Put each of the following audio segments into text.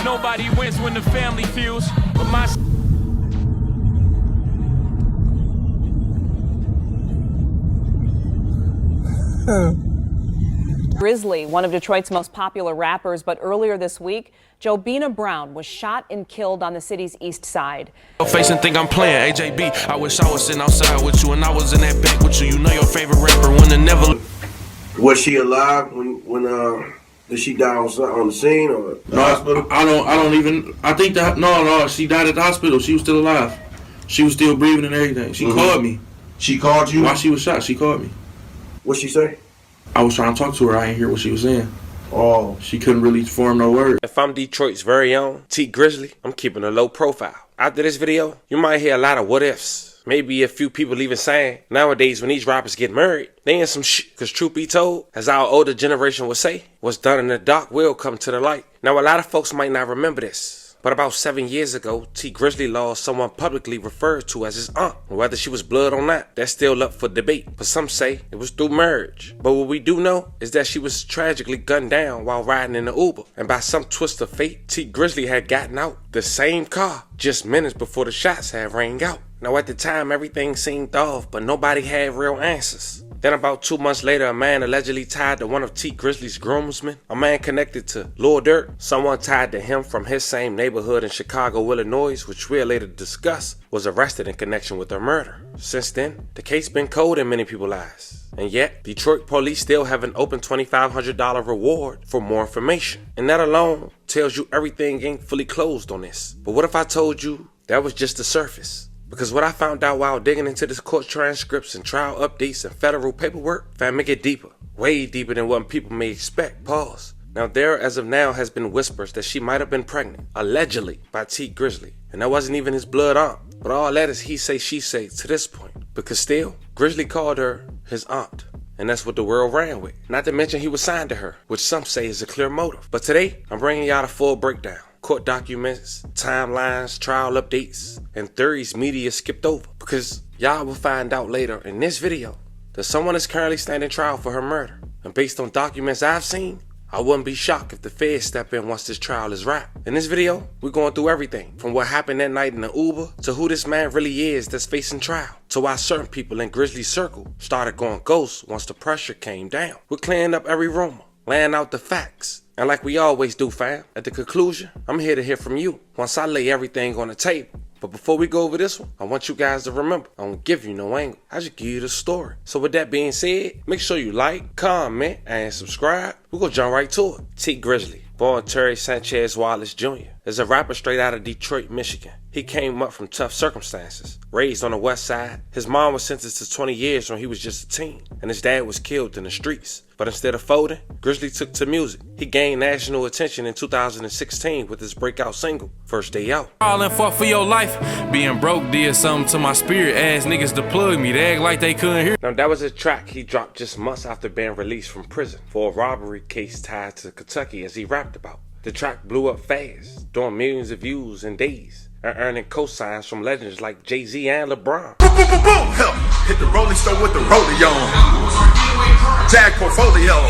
Nobody wins when the family feels, but my Grizzley, one of Detroit's most popular rappers, but earlier this week, Jobina Brown was shot and killed on the city's east side. face and think I'm playing AJB. I wish I was sitting outside with you and I was in that bank with you. You know your favorite rapper when the never. Was she alive when did she die on the scene or the hospital? I don't even. I think that no. She died at the hospital. She was still alive. She was still breathing and everything. She called me. She called you? While she was shot, she called me. What'd she say? I was trying to talk to her. I didn't hear what she was saying. Oh. She couldn't really form no words. If I'm Detroit's very own T Grizzley, I'm keeping a low profile. After this video, you might hear a lot of what ifs. Maybe a few people even saying, nowadays when these rappers get married, they in some shit. Cause truth be told, as our older generation would say, what's done in the dark will come to the light. Now a lot of folks might not remember this, but about 7 years ago, T Grizzley lost someone publicly referred to as his aunt. Whether she was blood or not, that's still up for debate. But some say it was through marriage. But what we do know is that she was tragically gunned down while riding in the Uber. And by some twist of fate, T Grizzley had gotten out the same car just minutes before the shots had rang out. Now at the time, everything seemed off, but nobody had real answers. Then about 2 months later, a man allegedly tied to one of T Grizzley's groomsmen, a man connected to Lil Durk, someone tied to him from his same neighborhood in Chicago, Illinois, which we'll later discuss, was arrested in connection with her murder. Since then, the case been cold in many people's eyes. And yet, Detroit police still have an open $2,500 reward for more information. And that alone tells you everything ain't fully closed on this. But what if I told you that was just the surface? Because what I found out while digging into this court transcripts and trial updates and federal paperwork, found it deeper, way deeper than what people may expect. Pause. Now there, as of now, has been whispers that she might have been pregnant, allegedly, by T Grizzley. And that wasn't even his blood aunt. But all that is he say, she say to this point. Because still, Grizzley called her his aunt. And that's what the world ran with. Not to mention he was signed to her, which some say is a clear motive. But today, I'm bringing y'all a full breakdown. Court documents, timelines, trial updates, and theories media skipped over. Because y'all will find out later in this video that someone is currently standing trial for her murder. And based on documents I've seen, I wouldn't be shocked if the feds step in once this trial is wrapped. In this video, we're going through everything from what happened that night in the Uber to who this man really is that's facing trial, to why certain people in Grizzly's circle started going ghost once the pressure came down. We're clearing up every rumor, laying out the facts. And like we always do, fam, at the conclusion, I'm here to hear from you once I lay everything on the table. But before we go over this one, I want you guys to remember, I don't give you no angle. I just give you the story. So with that being said, make sure you like, comment, and subscribe. We're gonna jump right to it. T Grizzley, born Terry Sanchez Wallace Jr., is a rapper straight out of Detroit, Michigan. He came up from tough circumstances. Raised on the west side, his mom was sentenced to 20 years when he was just a teen, and his dad was killed in the streets. But instead of folding, Grizzley took to music. He gained national attention in 2016 with his breakout single, First Day Out. All and fought for your life. Being broke did something to my spirit. Ass niggas to plug me. They act like they couldn't hear. Now that was a track he dropped just months after being released from prison for a robbery case tied to Kentucky, as he rapped about. The track blew up fast, doing millions of views in days, and earning cosigns from legends like Jay-Z and LeBron. Boom, boom, boom, boom. Hit the Rolling Stone with the rollie on. Jag portfolio.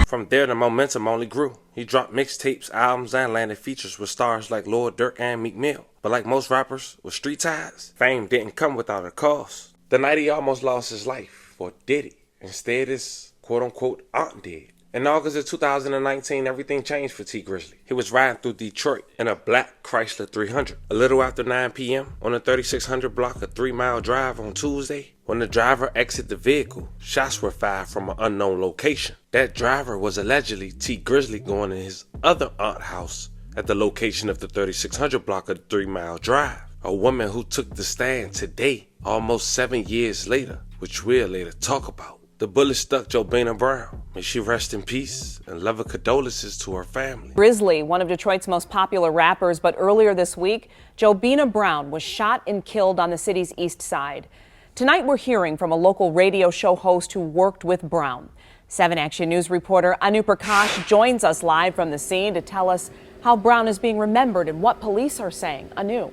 From there, the momentum only grew. He dropped mixtapes, albums, and landed features with stars like Lil Durk and Meek Mill. But like most rappers with street ties, fame didn't come without a cost. The night he almost lost his life, or did he? Instead, his quote-unquote aunt did. In August of 2019, everything changed for T Grizzley. He was riding through Detroit in a black Chrysler 300. A little after 9 p.m. on the 3600 block, a 3-mile drive on Tuesday, when the driver exited the vehicle, shots were fired from an unknown location. That driver was allegedly T Grizzley going to his other aunt's house at the location of the 3600 block of the 3-mile drive. A woman who took the stand today, almost 7 years later, which we'll later talk about. The bullet stuck Jobina Brown. May she rest in peace, and love and condolences to her family. Grizzley, one of Detroit's most popular rappers, but earlier this week, Jobina Brown was shot and killed on the city's east side. Tonight we're hearing from a local radio show host who worked with Brown. 7 Action News reporter Anu Prakash joins us live from the scene to tell us how Brown is being remembered and what police are saying. Anu.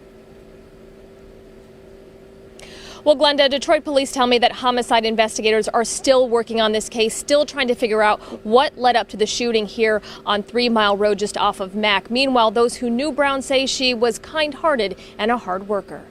Well, Glenda, Detroit police tell me that homicide investigators are still working on this case, still trying to figure out what led up to the shooting here on 3 Mile Road just off of Mack. Meanwhile, those who knew Brown say she was kind-hearted and a hard worker.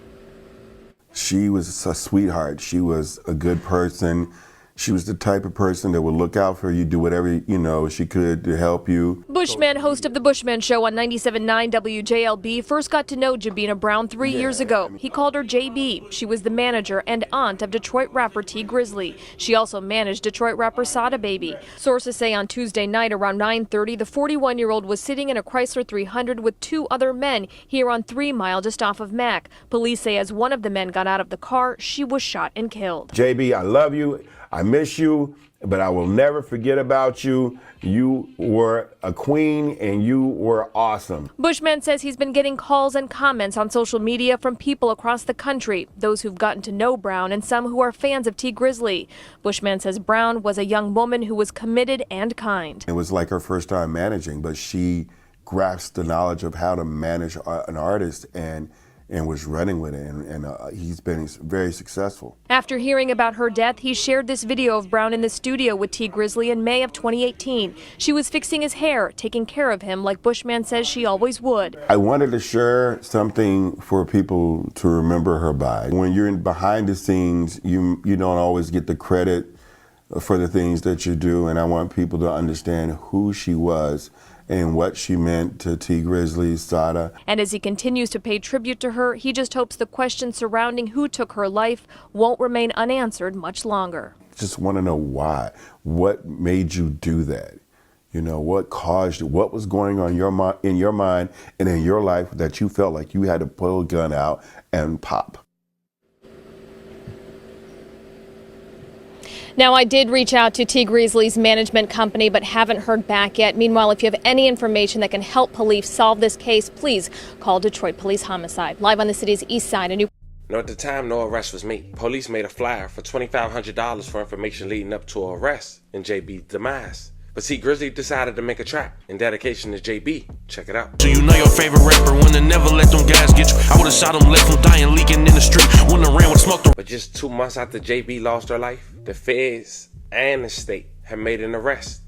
She was a sweetheart. She was a good person. She was the type of person that would look out for you, do whatever, she could to help you. Bushman, host of The Bushman Show on 97.9 WJLB, first got to know Jobina Brown 3 years ago. He called her JB. She was the manager and aunt of Detroit rapper T. Grizzley. She also managed Detroit rapper Sada Baby. Sources say on Tuesday night around 9:30, the 41-year-old was sitting in a Chrysler 300 with 2 other men here on 3 Mile just off of Mack. Police say as one of the men got out of the car, she was shot and killed. JB, I love you. I miss you, but I will never forget about you. You were a queen and you were awesome. Bushman says he's been getting calls and comments on social media from people across the country, those who've gotten to know Brown and some who are fans of T. Grizzley. Bushman says Brown was a young woman who was committed and kind. It was like her first time managing, but she grasped the knowledge of how to manage an artist and was running with it, and he's been very successful. After hearing about her death, he shared this video of Brown in the studio with T. Grizzley in May of 2018. She was fixing his hair, taking care of him like Bushman says she always would. I wanted to share something for people to remember her by. When you're behind the scenes, you don't always get the credit for the things that you do, and I want people to understand who she was and what she meant to T. Grizzley, Sada. And as he continues to pay tribute to her, he just hopes the questions surrounding who took her life won't remain unanswered much longer. Just want to know why. What made you do that? What caused you? What was going on in your mind and in your life that you felt like you had to pull a gun out and pop? Now, I did reach out to T. Grizzley's management company, but haven't heard back yet. Meanwhile, if you have any information that can help police solve this case, please call Detroit Police Homicide. Live on the city's east side. At the time, no arrest was made. Police made a flyer for $2,500 for information leading up to an arrest in JB's demise. But see, Grizzley decided to make a track in dedication to JB. Check it out. So you know your favorite rapper wouldn't never let them guys get you. I would've shot him, left him dying, leaking in the street. Wouldn't have ran with smoke. But just 2 months after JB lost her life, the feds and the state had made an arrest.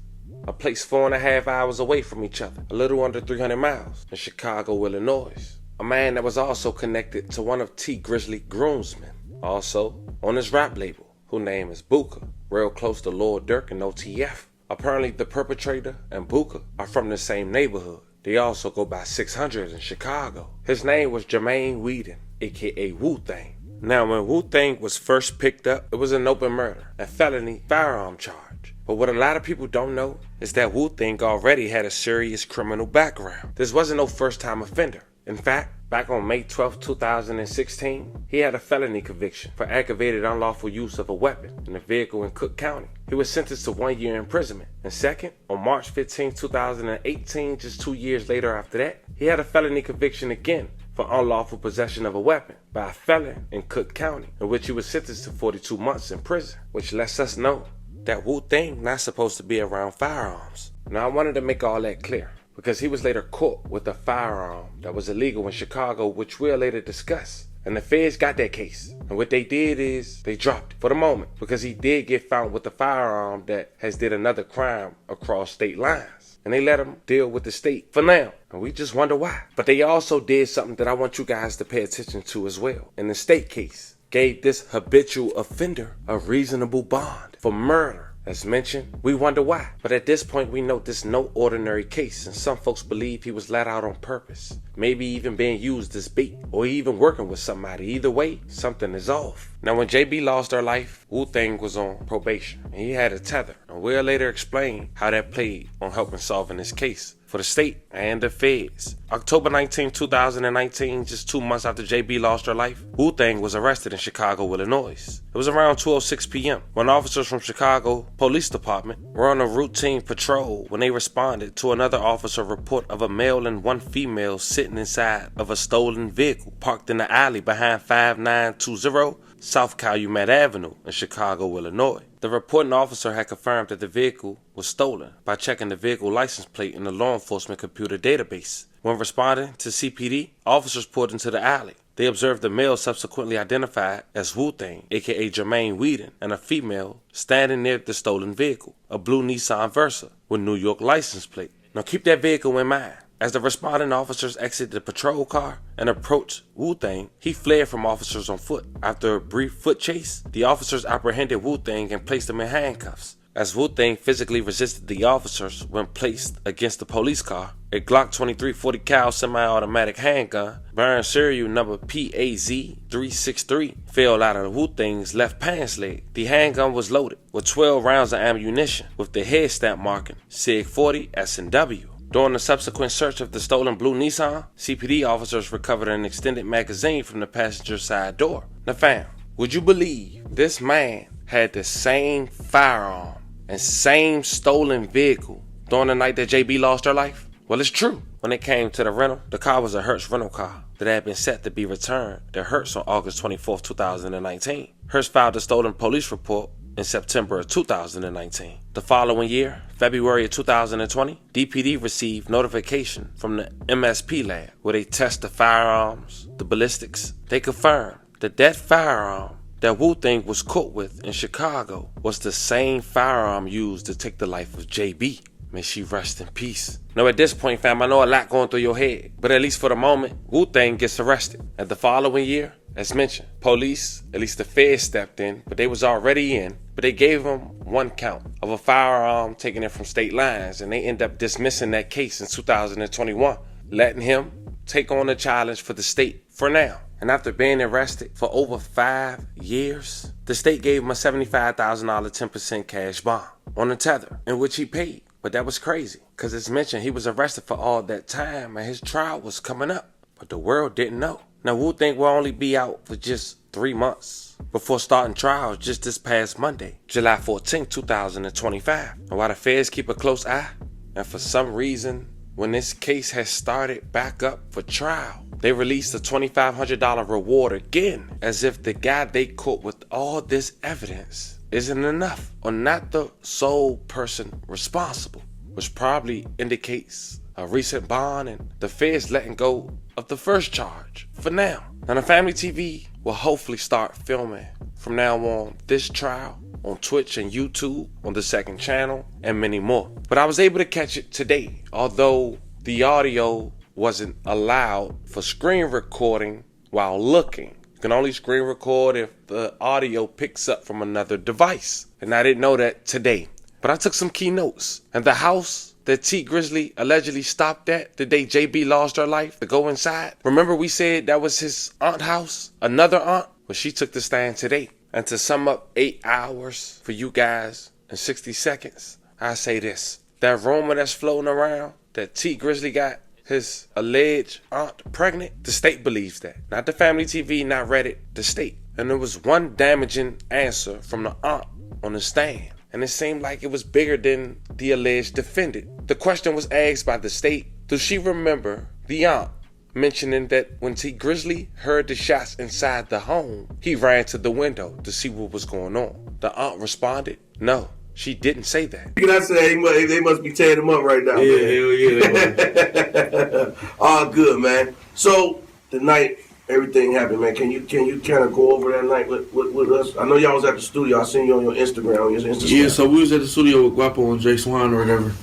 A place 4.5 hours away from each other, a little under 300 miles, in Chicago, Illinois. A man that was also connected to one of T. Grizzley's groomsmen, also on his rap label, whose name is Booker, real close to Lord Durk and OTF. Apparently, the perpetrator and Booker are from the same neighborhood. They also go by 600 in Chicago. His name was Jermaine Weeden, aka Wu-Tang. Now, when Wu-Tang was first picked up, it was an open murder, a felony firearm charge. But what a lot of people don't know is that Wu-Tang already had a serious criminal background. This wasn't no first-time offender. In fact, back on May 12, 2016, he had a felony conviction for aggravated unlawful use of a weapon in a vehicle in Cook County. He was sentenced to 1 year imprisonment. And second, on March 15, 2018, just 2 years later after that, he had a felony conviction again for unlawful possession of a weapon by a felon in Cook County, in which he was sentenced to 42 months in prison, which lets us know that Wu-Tang not supposed to be around firearms. Now, I wanted to make all that clear, because he was later caught with a firearm that was illegal in Chicago, which we'll later discuss. And the feds got that case. And what they did is they dropped it for the moment, because he did get found with a firearm that has did another crime across state lines. And they let him deal with the state for now. And we just wonder why. But they also did something that I want you guys to pay attention to as well. In the state case, gave this habitual offender a reasonable bond for murder. As mentioned, we wonder why. But at this point, we know this is no ordinary case, and some folks believe he was let out on purpose. Maybe even being used as bait, or even working with somebody. Either way, something is off. Now, when JB lost her life, Wu-Tang was on probation, and he had a tether. And we'll later explain how that played on helping solving this case for the state and the feds. October 19, 2019, just 2 months after JB lost her life, Wu-Tang was arrested in Chicago, Illinois. It was around 12:06 p.m. when officers from Chicago Police Department were on a routine patrol when they responded to another officer report of a male and one female sitting inside of a stolen vehicle parked in the alley behind 5920 South Calumet Avenue in Chicago, Illinois. The reporting officer had confirmed that the vehicle was stolen by checking the vehicle license plate in the law enforcement computer database. When responding to CPD, officers pulled into the alley. They observed a male subsequently identified as Wu-Tang, aka Jermaine Weeden, and a female standing near the stolen vehicle, a blue Nissan Versa with New York license plate. Now keep that vehicle in mind. As the responding officers exited the patrol car and approached Wu-Tang, he fled from officers on foot. After a brief foot chase, the officers apprehended Wu-Tang and placed him in handcuffs. As Wu-Tang physically resisted the officers when placed against the police car, a Glock 23 40 cal semi-automatic handgun bearing serial number PAZ-363 fell out of Wu-Tang's left pants leg. The handgun was loaded with 12 rounds of ammunition with the head stamp marking SIG 40 S&W. During the subsequent search of the stolen blue Nissan, CPD officers recovered an extended magazine from the passenger side door. Now fam, would you believe this man had the same firearm and same stolen vehicle during the night that JB lost her life? Well, it's true. When it came to the rental, the car was a Hertz rental car that had been set to be returned to Hertz on August 24, 2019. Hertz filed a stolen police report in September of 2019. The following year, February of 2020, DPD received notification from the MSP lab where they test the firearms, the ballistics. They confirmed that that firearm that Wu-Tang was caught with in Chicago was the same firearm used to take the life of JB. May she rest in peace. Now at this point, fam, I know a lot going through your head, but at least for the moment, Wu-Tang gets arrested. And the following year, as mentioned, police, at least the feds stepped in, but they was already in, but they gave him one count of a firearm taken in from state lines, and they end up dismissing that case in 2021, letting him take on the challenge for the state for now. And after being arrested for over 5 years, the state gave him a $75,000 10% cash bond on a tether, in which he paid. But that was crazy, because as mentioned, he was arrested for all that time and his trial was coming up. But the world didn't know. Now Wu-Tang will only be out for just 3 months before starting trials just this past Monday, July 14, 2025. And while the feds keep a close eye, and for some reason, when this case has started back up for trial, they released a $2,500 reward again, as if the guy they caught with all this evidence isn't enough, or not the sole person responsible, which probably indicates a recent bond and the feds letting go of the first charge for now. Now the Family TV will hopefully start filming from now on this trial on Twitch and YouTube, on the second channel, and many more. But I was able to catch it today, although the audio wasn't allowed for screen recording while looking. You can only screen record if the audio picks up from another device. And I didn't know that today. But I took some key notes. And the house that T Grizzley allegedly stopped at the day JB lost her life to go inside. Remember we said that was his aunt's house? Another aunt? Well, she took the stand today. And to sum up 8 hours for you guys in 60 seconds, I say this. That rumor that's floating around that T Grizzley got his alleged aunt pregnant, the state believes that. Not the Family TV, not Reddit, the state. And there was one damaging answer from the aunt on the stand. And it seemed like it was bigger than the alleged defendant. The question was asked by the state, does she remember the aunt mentioning that when T Grizzley heard the shots inside the home, he ran to the window to see what was going on? The aunt responded, no, she didn't say that. Can I say they must be tearing him up right now? Yeah, man. hell yeah. All good, man. So the night everything happened, man. Can you kind of go over that night with us? I know y'all was at the studio. I seen you on your Instagram. On your Instagram. Yeah, so we was at the studio with Guapo and Jay Swan or whatever.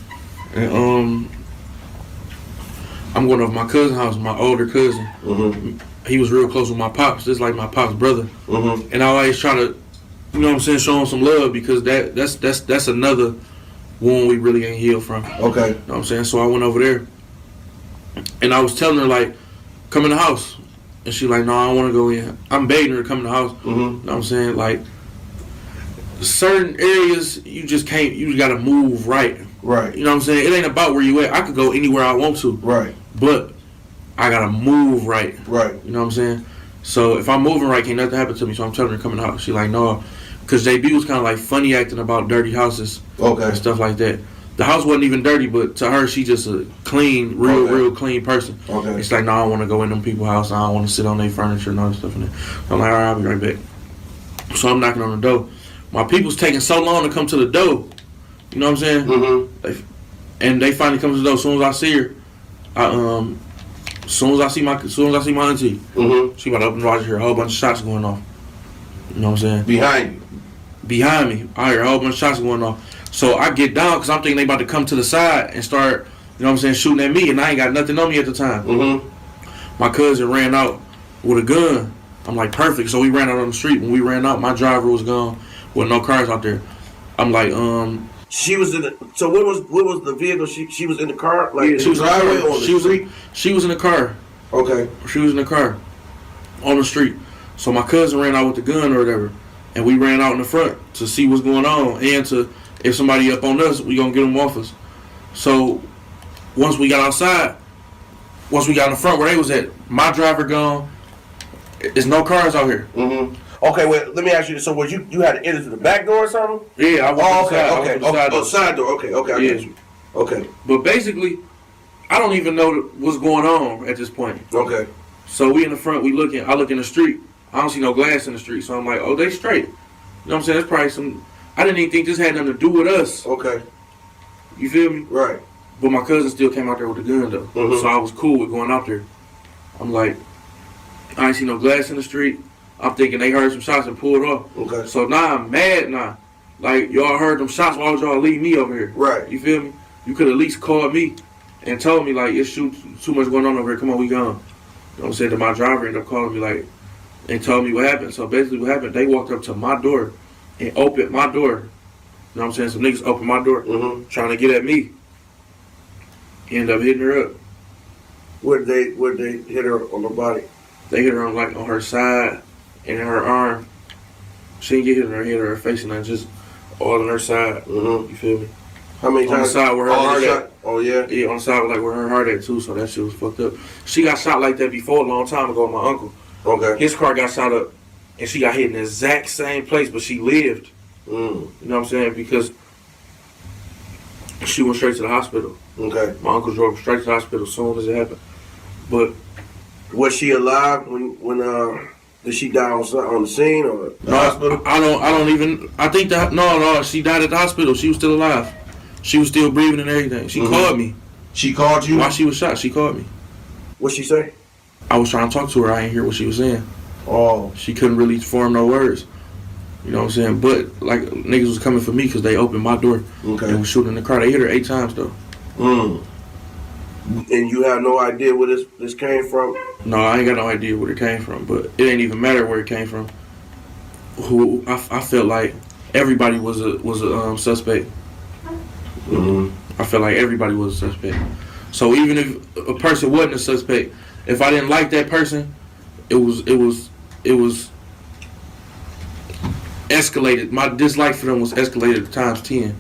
And I'm going over my cousin's house, my older cousin. Mm-hmm. He was real close with my pops, just like my pop's brother. Mm-hmm. And I always try to, you know what I'm saying, show him some love, because that's another wound we really ain't healed from. Okay. You know what I'm saying? So I went over there, and I was telling her, like, come in the house. And she like, no, I don't want to go in. I'm begging her to come in the house. Mm-hmm. You know what I'm saying? Like, certain areas, you just got to move right. Right. You know what I'm saying? It ain't about where you at. I could go anywhere I want to. Right. But I got to move right. Right. You know what I'm saying? So if I'm moving right, can't nothing happen to me. So I'm telling her to come in the house. She like, no. Because JB was kind of like funny acting about dirty houses. Okay. And stuff like that. The house wasn't even dirty, but to her, she just a clean, real clean person. Okay. It's like, no, I don't want to go in them people's house. I don't want to sit on their furniture and all that stuff in there. So I'm like, all right, I'll be right back. So I'm knocking on the door. My people's taking so long to come to the door. You know what I'm saying? Mm-hmm. And they finally come to the door. As soon as I see her, As soon as I see my auntie, she about to open the door. I just hear a whole bunch of shots going off. You know what I'm saying? Behind you. Behind me, I hear a whole bunch of shots going off. So I get down because I'm thinking they about to come to the side and start, you know what I'm saying, shooting at me, and I ain't got nothing on me at the time. My cousin ran out with a gun. I'm like, perfect. So we ran out on the street. When we ran out, my driver was gone with no cars out there. I'm like, She was in the. So what was the vehicle? She was in the car, like yeah, she was driveway on the street. She was in the car. Okay. She was in the car on the street. So my cousin ran out with the gun or whatever, and we ran out in the front to see what's going on, and to, if somebody up on us, we gonna get them off us. So once we got outside, once we got in the front where they was at, my driver gone. There's no cars out here. Okay, wait. Let me ask you this. So was you had to enter to the back door or something? Yeah, I was. Okay. Side door. Okay. I get you. Okay. But basically, I don't even know what's going on at this point. Okay. So we in the front, we looking. I look in the street. I don't see no glass in the street. So I'm like, oh, they straight. You know what I'm saying? That's probably some. I didn't even think this had nothing to do with us. Okay. You feel me? Right. But my cousin still came out there with the gun though. So I was cool with going out there. I'm like, I ain't see no glass in the street. I'm thinking they heard some shots and pulled off. Okay. So now I'm mad now. Like, y'all heard them shots, why would y'all leave me over here? Right. You feel me? You could at least called me and told me, like, it's too much going on over here. Come on, we gone. You know what I'm saying? That my driver ended up calling me, like, and told me what happened. So basically what happened, they walked up to my door and opened my door. You know what I'm saying? Some niggas opened my door trying to get at me. Ended up hitting her up. Where'd they hit her on the body? They hit her on her side and in her arm. She didn't get hit in her face and just all on her side. You feel me? How many times? On the side where her heart at. Oh yeah? Yeah, on the side like where her heart at too, so that shit was fucked up. She got shot like that before a long time ago with my uncle. Okay. His car got shot up and she got hit in the exact same place, but she lived. You know what I'm saying? Because she went straight to the hospital. Okay. My uncle drove straight to the hospital as soon as it happened. But was she alive when did she die on the scene or the hospital? I don't even. I think that no. She died at the hospital. She was still alive. She was still breathing and everything. She called me. She called you? While she was shot, she called me. What'd she say? I was trying to talk to her. I didn't hear what she was saying. Oh. She couldn't really form no words. You know what I'm saying? But like niggas was coming for me because they opened my door. Okay. And was shooting in the car. They hit her 8 times though. And you have no idea where this came from? No, I ain't got no idea where it came from, but it ain't even matter where it came from. I felt like everybody was a suspect. I felt like everybody was a suspect. So even if a person wasn't a suspect, if I didn't like that person, it was escalated. My dislike for them was escalated times 10.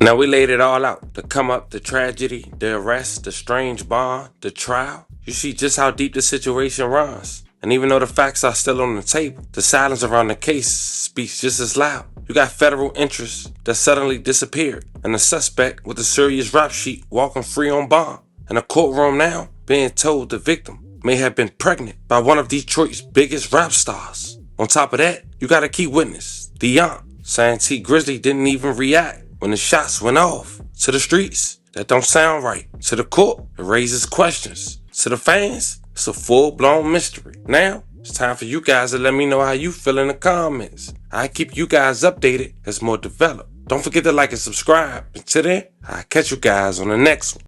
Now we laid it all out. The come up, the tragedy, the arrest, the strange bond, the trial. You see just how deep the situation runs. And even though the facts are still on the table, the silence around the case speaks just as loud. You got federal interests that suddenly disappeared, and the suspect with a serious rap sheet walking free on bond. In a courtroom now, being told the victim may have been pregnant by one of Detroit's biggest rap stars. On top of that, you got a key witness, the aunt, saying T Grizzley didn't even react when the shots went off. To the streets, that don't sound right. To the court, it raises questions. To the fans, it's a full-blown mystery. Now, it's time for you guys to let me know how you feel in the comments. I keep you guys updated as more develop. Don't forget to like and subscribe. Until then, I'll catch you guys on the next one.